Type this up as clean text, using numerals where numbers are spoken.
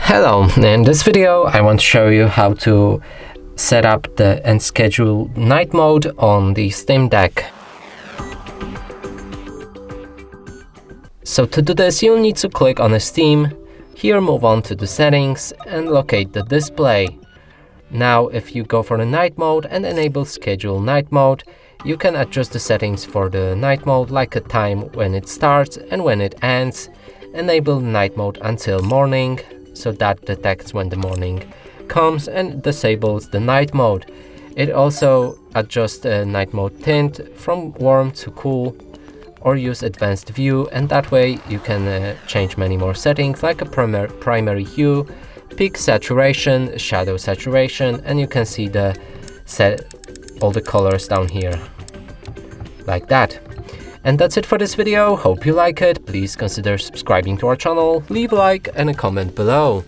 Hello, in this video I want to show you how to set up and schedule night mode on the Steam Deck. So to do this you'll need to click on Steam, here move on to the settings and locate the display. Now if you go for the night mode and enable schedule night mode, you can adjust the settings for the night mode like a time when it starts and when it ends. Enable night mode until morning, so that detects when the morning comes and disables the night mode. It also adjusts the night mode tint from warm to cool, or use advanced view, and that way you can change many more settings like a primary hue, peak saturation, shadow saturation, and you can see all the colors down here like that. And that's it for this video. Hope you like it. Please consider subscribing to our channel, leave a like and a comment below.